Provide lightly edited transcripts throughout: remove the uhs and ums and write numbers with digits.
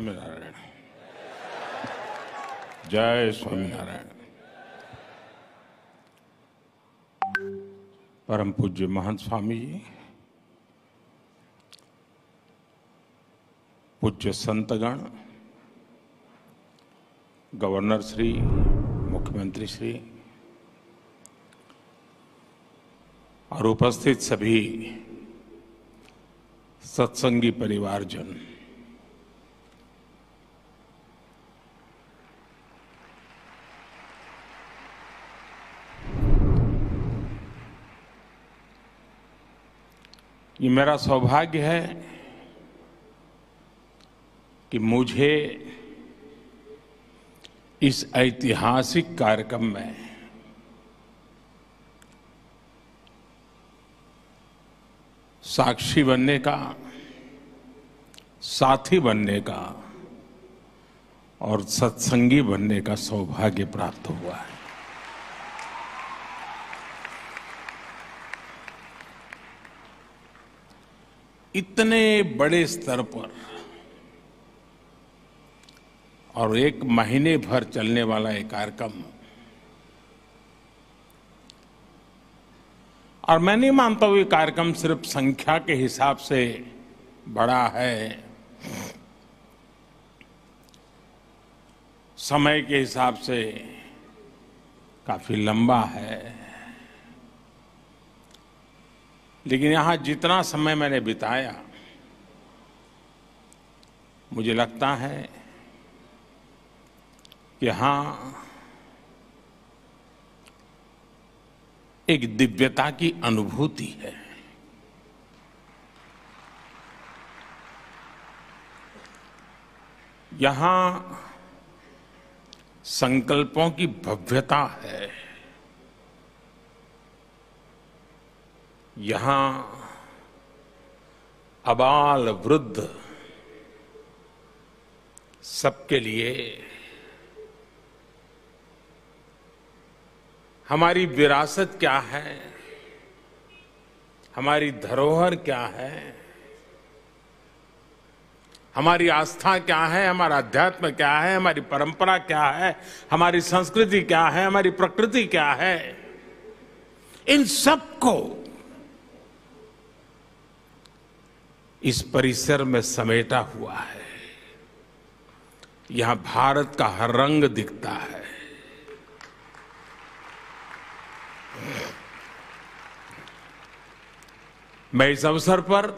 स्वामीनारायण। जय स्वामीनारायण। परम पूज्य महंत स्वामी जी, पूज्य संतगण, गवर्नर श्री, मुख्यमंत्री श्री और उपस्थित सभी सत्संगी परिवारजन, ये मेरा सौभाग्य है कि मुझे इस ऐतिहासिक कार्यक्रम में साक्षी बनने का, साथी बनने का और सत्संगी बनने का सौभाग्य प्राप्त हुआ है। इतने बड़े स्तर पर और एक महीने भर चलने वाला एक कार्यक्रम, और मैं नहीं मानता हूं ये कार्यक्रम सिर्फ संख्या के हिसाब से बड़ा है, समय के हिसाब से काफी लंबा है, लेकिन यहां जितना समय मैंने बिताया, मुझे लगता है कि यहां एक दिव्यता की अनुभूति है। यहां संकल्पों की भव्यता है। यहां अबाल वृद्ध सबके लिए हमारी विरासत क्या है, हमारी धरोहर क्या है, हमारी आस्था क्या है, हमारा अध्यात्म क्या है, हमारी परंपरा क्या है, हमारी संस्कृति क्या है, हमारी प्रकृति क्या है, इन सबको इस परिसर में समेटा हुआ है। यहां भारत का हर रंग दिखता है। मैं इस अवसर पर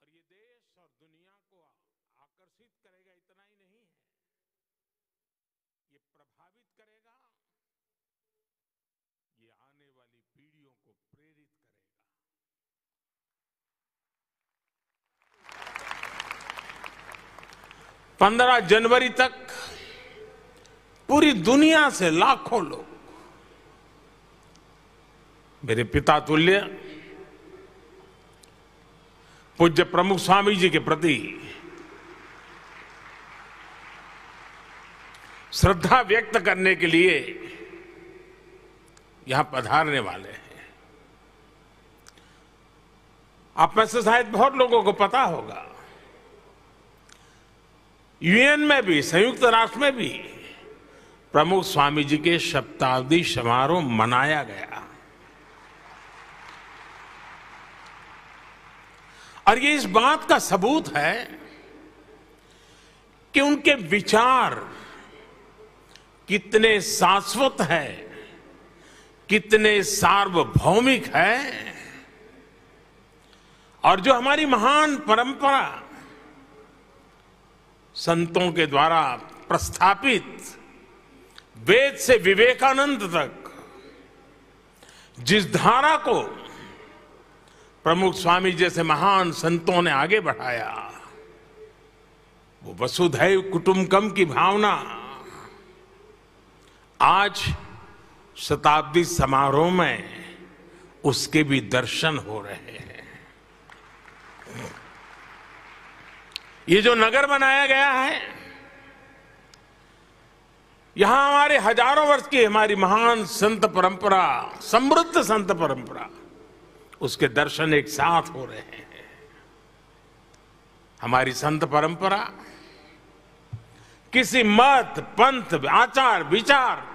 ये देश और दुनिया को आकर्षित करेगा, इतना ही नहीं है, ये प्रभावित करेगा, ये आने वाली पीढ़ियों को प्रेरित करेगा। 15 जनवरी तक पूरी दुनिया से लाखों लोग मेरे पिता तुल्य पूज्य प्रमुख स्वामी जी के प्रति श्रद्धा व्यक्त करने के लिए यहां पधारने वाले हैं। आप में से शायद बहुत लोगों को पता होगा, यूएन में भी, संयुक्त राष्ट्र में भी प्रमुख स्वामी जी के शताब्दी समारोह मनाया गया। और ये इस बात का सबूत है कि उनके विचार कितने शाश्वत है, कितने सार्वभौमिक है, और जो हमारी महान परंपरा संतों के द्वारा प्रस्थापित वेद से विवेकानंद तक जिस धारा को प्रमुख स्वामी जैसे महान संतों ने आगे बढ़ाया, वो वसुधैव कुटुंबकम की भावना आज शताब्दी समारोह में उसके भी दर्शन हो रहे हैं। ये जो नगर बनाया गया है, यहां हमारे हजारों वर्ष की हमारी महान संत परंपरा, समृद्ध संत परंपरा, उसके दर्शन एक साथ हो रहे हैं। हमारी संत परंपरा किसी मत, पंथ, आचार, विचार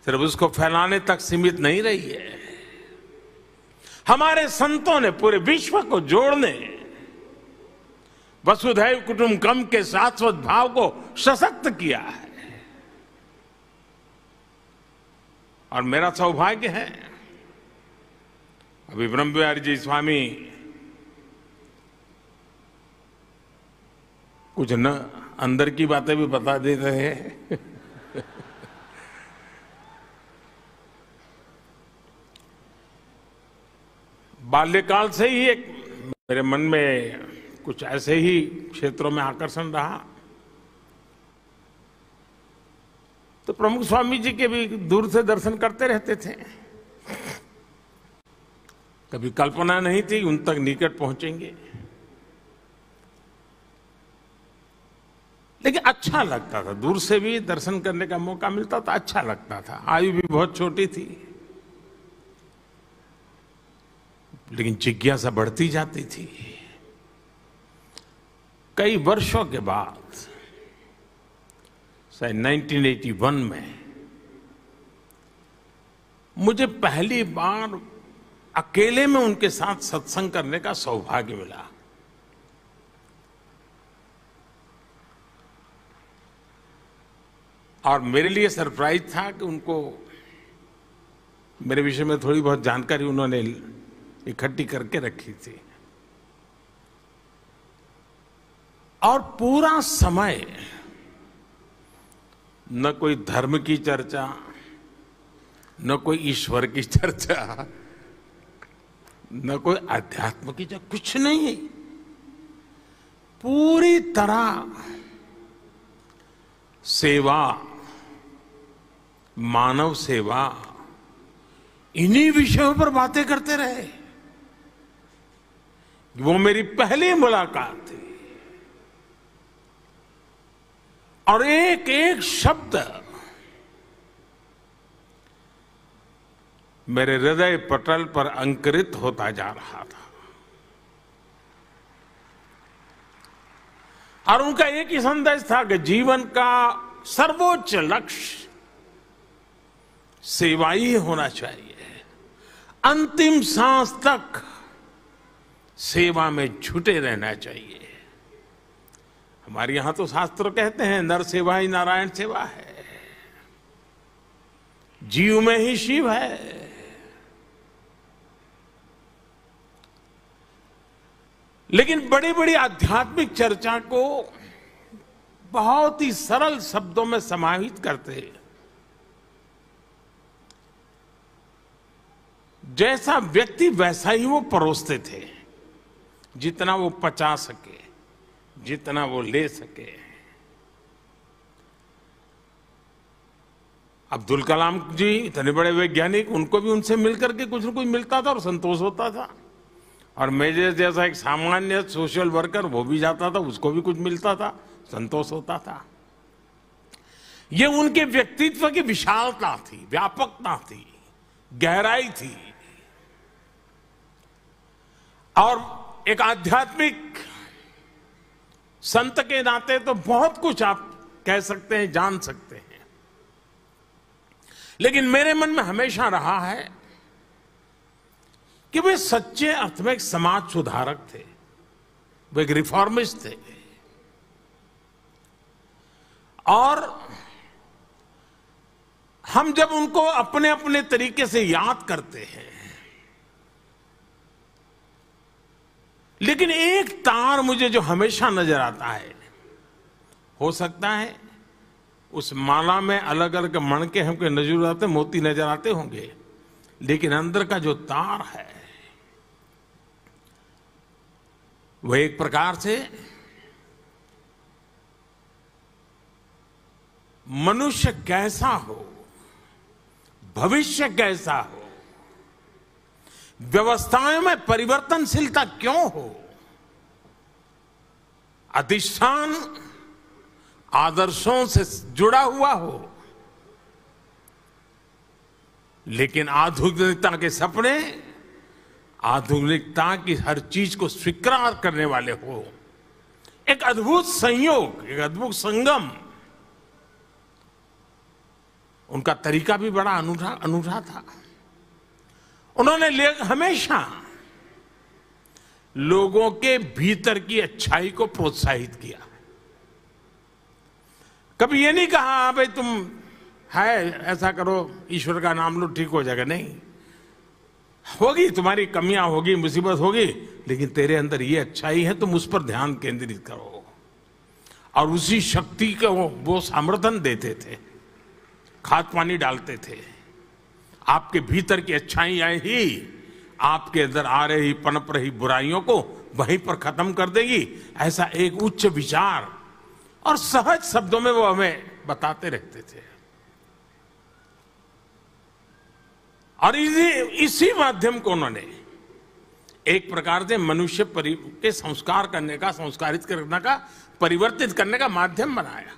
सिर्फ उसको फैलाने तक सीमित नहीं रही है। हमारे संतों ने पूरे विश्व को जोड़ने, वसुधैव कुटुंबकम के शाश्वत भाव को सशक्त किया है। और मेरा सौभाग्य है, अभी ब्रह्म बिहारी जी स्वामी कुछ न अंदर की बातें भी बता दे रहे हैं। बाल्यकाल से ही एक मेरे मन में कुछ ऐसे ही क्षेत्रों में आकर्षण रहा, तो प्रमुख स्वामी जी के भी दूर से दर्शन करते रहते थे। कभी कल्पना नहीं थी उन तक निकट पहुंचेंगे, लेकिन अच्छा लगता था। दूर से भी दर्शन करने का मौका मिलता था, अच्छा लगता था। आयु भी बहुत छोटी थी, लेकिन जिज्ञासा बढ़ती जाती थी। कई वर्षों के बाद 1981 में मुझे पहली बार अकेले में उनके साथ सत्संग करने का सौभाग्य मिला। और मेरे लिए सरप्राइज था कि उनको मेरे विषय में थोड़ी बहुत जानकारी उन्होंने इकट्ठी करके रखी थी। और पूरा समय न कोई धर्म की चर्चा, न कोई ईश्वर की चर्चा, न कोई अध्यात्म की चर्चा, कुछ नहीं। पूरी तरह सेवा, मानव सेवा, इन्हीं विषयों पर बातें करते रहे। वो मेरी पहली मुलाकात थी, और एक एक शब्द मेरे हृदय पटल पर अंकुरित होता जा रहा था। और उनका एक ही संदेश था कि जीवन का सर्वोच्च लक्ष्य सेवा ही होना चाहिए। अंतिम सांस तक सेवा में जुटे रहना चाहिए। हमारे यहां तो शास्त्र कहते हैं नर सेवा ही नारायण सेवा है, जीव में ही शिव है। लेकिन बड़ी बड़ी आध्यात्मिक चर्चा को बहुत ही सरल शब्दों में समाहित करते, जैसा व्यक्ति वैसा ही वो परोसते थे, जितना वो पचा सके, जितना वो ले सके। अब्दुल कलाम जी इतने बड़े वैज्ञानिक, उनको भी उनसे मिलकर के कुछ न कुछ मिलता था और संतोष होता था। और मैं जैसा एक सामान्य सोशल वर्कर, वो भी जाता था, उसको भी कुछ मिलता था, संतोष होता था। ये उनके व्यक्तित्व की विशालता थी, व्यापकता थी, गहराई थी। और एक आध्यात्मिक संत के नाते तो बहुत कुछ आप कह सकते हैं, जान सकते हैं। लेकिन मेरे मन में हमेशा रहा है कि वे सच्चे अर्थ में एक समाज सुधारक थे, वे एक रिफॉर्मिस्ट थे। और हम जब उनको अपने अपने तरीके से याद करते हैं, लेकिन एक तार मुझे जो हमेशा नजर आता है, हो सकता है उस माला में अलग अलग मणके हमको नजर आते, मोती नजर आते होंगे, लेकिन अंदर का जो तार है वह एक प्रकार से मनुष्य कैसा हो, भविष्य कैसा हो, व्यवस्थाओं में परिवर्तनशीलता क्यों हो, अधिष्ठान आदर्शों से जुड़ा हुआ हो, लेकिन आधुनिकता के सपने आधुनिकता की हर चीज को स्वीकार करने वाले हो। एक अद्भुत संयोग, एक अद्भुत संगम। उनका तरीका भी बड़ा अनूठा था। उन्होंने हमेशा लोगों के भीतर की अच्छाई को प्रोत्साहित किया। कभी ये नहीं कहा भाई तुम है ऐसा करो, ईश्वर का नाम लो ठीक हो जाएगा, नहीं। होगी तुम्हारी कमियां होगी, मुसीबत होगी, लेकिन तेरे अंदर ये अच्छाई है, तुम उस पर ध्यान केंद्रित करो। और उसी शक्ति को वो समर्थन देते थे, खाद पानी डालते थे। आपके भीतर की अच्छाइयां ही आपके अंदर आ रही पनप रही बुराइयों को वहीं पर खत्म कर देगी। ऐसा एक उच्च विचार और सहज शब्दों में वो हमें बताते रहते थे। और इसी माध्यम को उन्होंने एक प्रकार से मनुष्य के संस्कार करने का, संस्कारित करने का, परिवर्तित करने का माध्यम बनाया।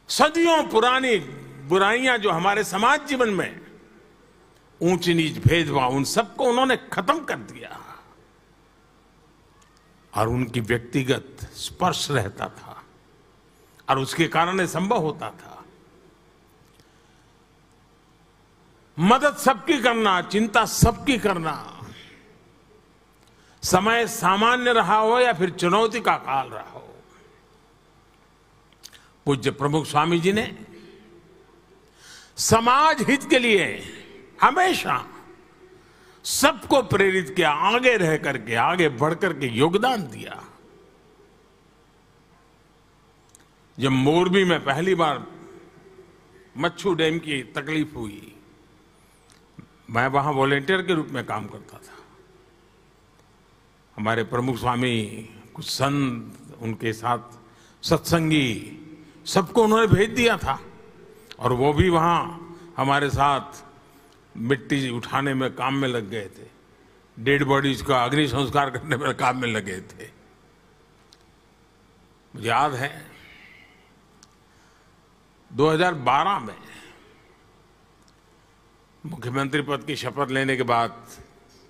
सदियों पुरानी बुराइयां जो हमारे समाज जीवन में, ऊंच नीच भेदभाव, उन सबको उन्होंने खत्म कर दिया। और उनकी व्यक्तिगत स्पर्श रहता था और उसके कारण ये संभव होता था। मदद सबकी करना, चिंता सबकी करना, समय सामान्य रहा हो या फिर चुनौती का काल रहा हो। पूज्य प्रमुख स्वामी जी ने समाज हित के लिए हमेशा सबको प्रेरित किया, आगे रह करके, आगे बढ़ करके योगदान दिया। जब मोरबी में पहली बार मच्छू डैम की तकलीफ हुई, मैं वहां वॉलेंटियर के रूप में काम करता था। हमारे प्रमुख स्वामी, कुछ संत, उनके साथ सत्संगी, सबको उन्होंने भेज दिया था। और वो भी वहां हमारे साथ मिट्टी उठाने में काम में लग गए थे, डेड बॉडीज का अग्नि संस्कार करने में काम में लगे थे। मुझे याद है 2012 में मुख्यमंत्री पद की शपथ लेने के बाद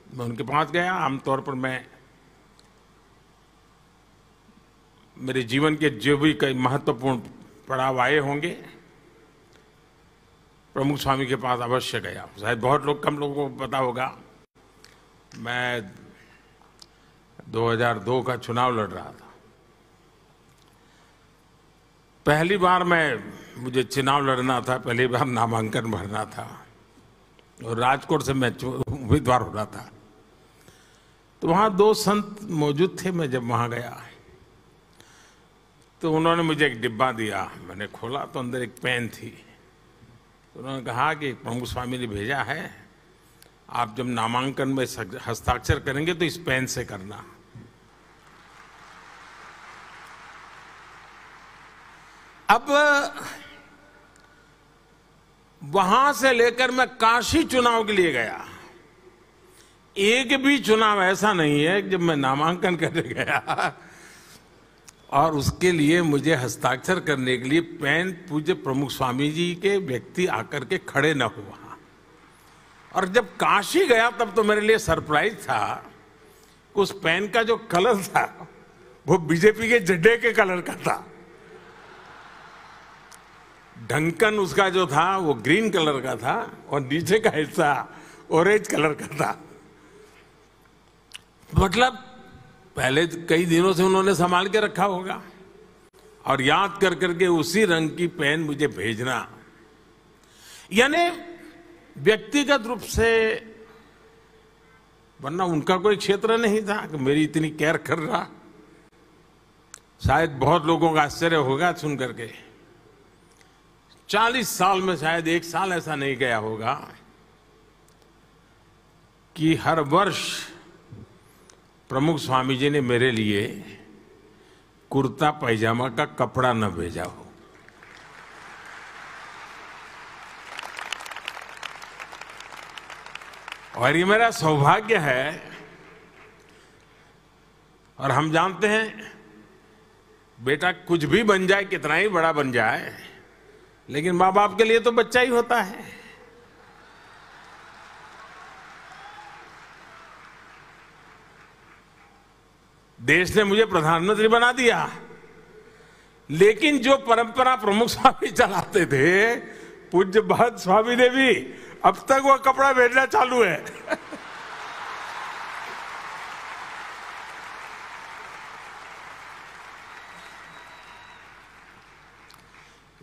मैं उनके पास गया। आमतौर पर मैं मेरे जीवन के जो भी कई महत्वपूर्ण पड़ाव आए होंगे, प्रमुख स्वामी के पास अवश्य गया। शायद बहुत कम लोगों को पता होगा, मैं 2002 का चुनाव लड़ रहा था। पहली बार मुझे चुनाव लड़ना था, पहली बार नामांकन भरना था और राजकोट से मैं उम्मीदवार हो रहा था। तो वहाँ 2 संत मौजूद थे। मैं जब वहाँ गया तो उन्होंने मुझे एक डिब्बा दिया। मैंने खोला तो अंदर एक पेन थी। तो उन्होंने कहा कि प्रमुख स्वामी ने भेजा है, आप जब नामांकन में हस्ताक्षर करेंगे तो इस पेन से करना। अब वहां से लेकर मैं काशी चुनाव के लिए गया, एक भी चुनाव ऐसा नहीं है जब मैं नामांकन करने गया और उसके लिए मुझे हस्ताक्षर करने के लिए पेन पूज्य प्रमुख स्वामी जी के व्यक्ति आकर के खड़े न हुआ। और जब काशी गया तब तो मेरे लिए सरप्राइज था कि उस पेन का जो कलर था वो बीजेपी के झंडे के कलर का था। ढक्कन उसका जो था वो ग्रीन कलर का था और नीचे का हिस्सा ऑरेंज कलर का था। मतलब पहले कई दिनों से उन्होंने संभाल के रखा होगा और याद कर करके उसी रंग की पेन मुझे भेजना यानी व्यक्तिगत रूप से, वरना उनका कोई क्षेत्र नहीं था कि मेरी इतनी केयर कर रहा। शायद बहुत लोगों का आश्चर्य होगा सुन करके, 40 साल में शायद एक साल ऐसा नहीं गया होगा कि हर वर्ष प्रमुख स्वामी जी ने मेरे लिए कुर्ता पैजामा का कपड़ा न भेजा हो। और ये मेरा सौभाग्य है। और हम जानते हैं बेटा कुछ भी बन जाए, कितना ही बड़ा बन जाए, लेकिन माँ बाप के लिए तो बच्चा ही होता है। देश ने मुझे प्रधानमंत्री बना दिया, लेकिन जो परंपरा प्रमुख स्वामी चलाते थे, पूज्य भक्त स्वामी ने भी, अब तक वो कपड़ा भेजना चालू है।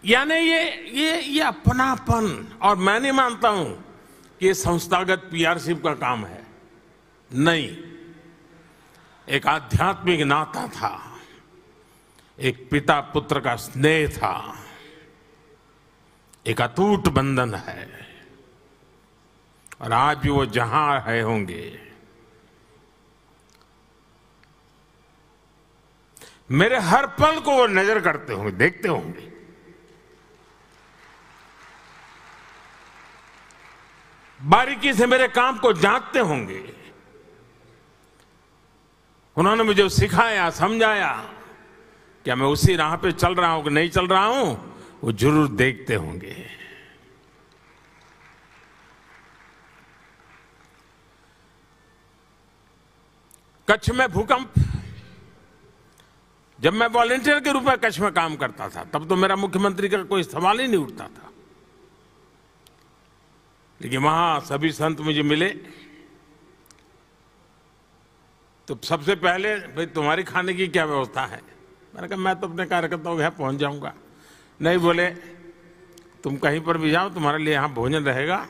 यानी ये अपनापन, और मैं नहीं मानता हूं कि ये संस्थागत पीआरशिप का काम है, नहीं, एक आध्यात्मिक नाता था, एक पिता पुत्र का स्नेह था, एक अटूट बंधन है। और आज भी वो जहां है होंगे, मेरे हर पल को वो नजर करते होंगे, देखते होंगे। बारीकी से मेरे काम को जांचते होंगे। उन्होंने मुझे सिखाया, समझाया, क्या मैं उसी राह पे चल रहा हूं कि नहीं चल रहा हूं, वो जरूर देखते होंगे। कच्छ में भूकंप, जब मैं वॉलंटियर के रूप में कच्छ में काम करता था, तब तो मेरा मुख्यमंत्री का कोई सवाल ही नहीं उठता था। लेकिन वहां सभी संत मुझे मिले तो सबसे पहले, भाई तुम्हारी खाने की क्या व्यवस्था है? मैंने कहा मैं तो अपने कार्यकर्ताओं के यहाँ पहुंच जाऊंगा। नहीं, बोले तुम कहीं पर भी जाओ, तुम्हारे लिए यहाँ भोजन रहेगा,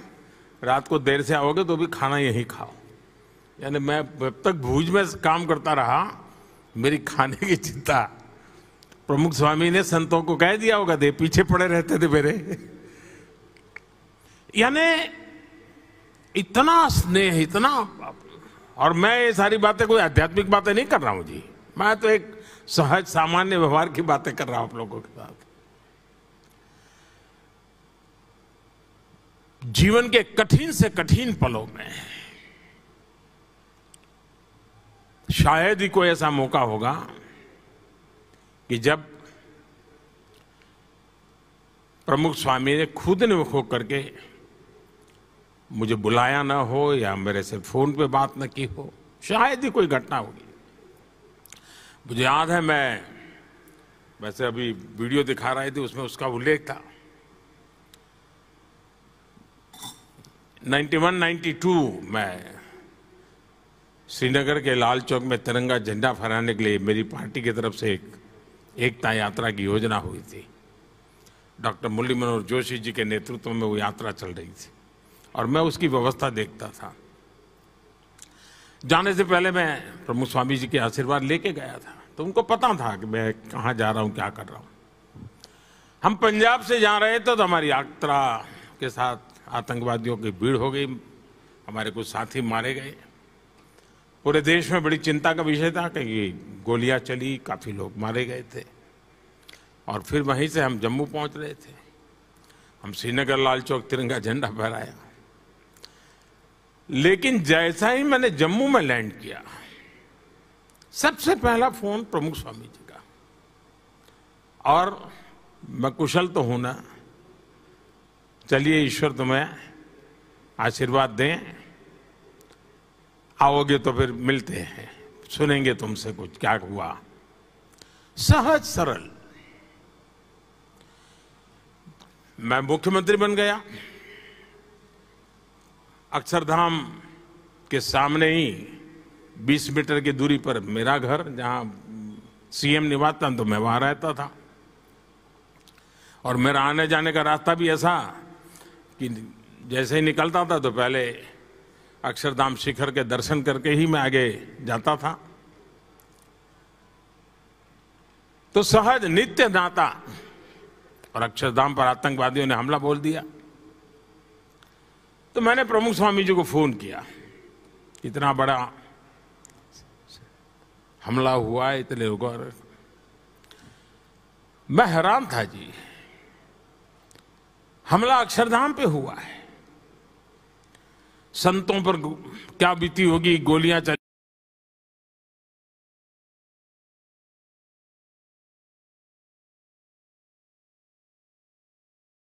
रात को देर से आओगे तो भी खाना यहीं खाओ। यानी मैं जब तक भूज में काम करता रहा, मेरी खाने की चिंता प्रमुख स्वामी ने संतों को कह दिया होगा, दे पीछे पड़े रहते थे मेरे। यानी इतना स्नेह, इतना। और मैं ये सारी बातें कोई आध्यात्मिक बातें नहीं कर रहा हूं जी, मैं तो एक सहज सामान्य व्यवहार की बातें कर रहा हूं आप लोगों के साथ। जीवन के कठिन से कठिन पलों में शायद ही कोई ऐसा मौका होगा कि जब प्रमुख स्वामी ने खुद ने होकर के मुझे बुलाया ना हो या मेरे से फोन पे बात न की हो, शायद ही कोई घटना होगी। मुझे याद है, मैं वैसे अभी वीडियो दिखा रहे थे, उसमें उसका उल्लेख था। 91-92 में श्रीनगर के लाल चौक में तिरंगा झंडा फहराने के लिए मेरी पार्टी की तरफ से एक एकता यात्रा की योजना हुई थी। डॉक्टर मुरली मनोहर जोशी जी के नेतृत्व में वो यात्रा चल रही थी और मैं उसकी व्यवस्था देखता था। जाने से पहले मैं प्रमुख स्वामी जी के आशीर्वाद लेके गया था, तो उनको पता था कि मैं कहाँ जा रहा हूँ, क्या कर रहा हूँ। हम पंजाब से जा रहे थे तो हमारी यात्रा के साथ आतंकवादियों की भीड़ हो गई, हमारे कुछ साथी मारे गए। पूरे देश में बड़ी चिंता का विषय था कि गोलियां चली, काफी लोग मारे गए थे। और फिर वहीं से हम जम्मू पहुंच रहे थे। हम श्रीनगर लाल चौक तिरंगा झंडा फहराया, लेकिन जैसा ही मैंने जम्मू में लैंड किया, सबसे पहला फोन प्रमुख स्वामी जी का। और मैं कुशल तो हूं ना, चलिए ईश्वर तुम्हें आशीर्वाद दें, आओगे तो फिर मिलते हैं, सुनेंगे तुमसे कुछ क्या हुआ। सहज सरल। मैं मुख्यमंत्री बन गया। अक्षरधाम के सामने ही 20 मीटर की दूरी पर मेरा घर, जहां सीएम निवास था, तो मैं वहां रहता था। और मेरा आने जाने का रास्ता भी ऐसा कि जैसे ही निकलता था तो पहले अक्षरधाम शिखर के दर्शन करके ही मैं आगे जाता था। तो सहज नित्य नाता, और अक्षरधाम पर आतंकवादियों ने हमला बोल दिया तो मैंने प्रमुख स्वामी जी को फोन किया, इतना बड़ा हमला हुआ है, इतने लोगों, मैं हैरान था जी। हमला अक्षरधाम पे हुआ है, संतों पर क्या बीती होगी, गोलियां चली।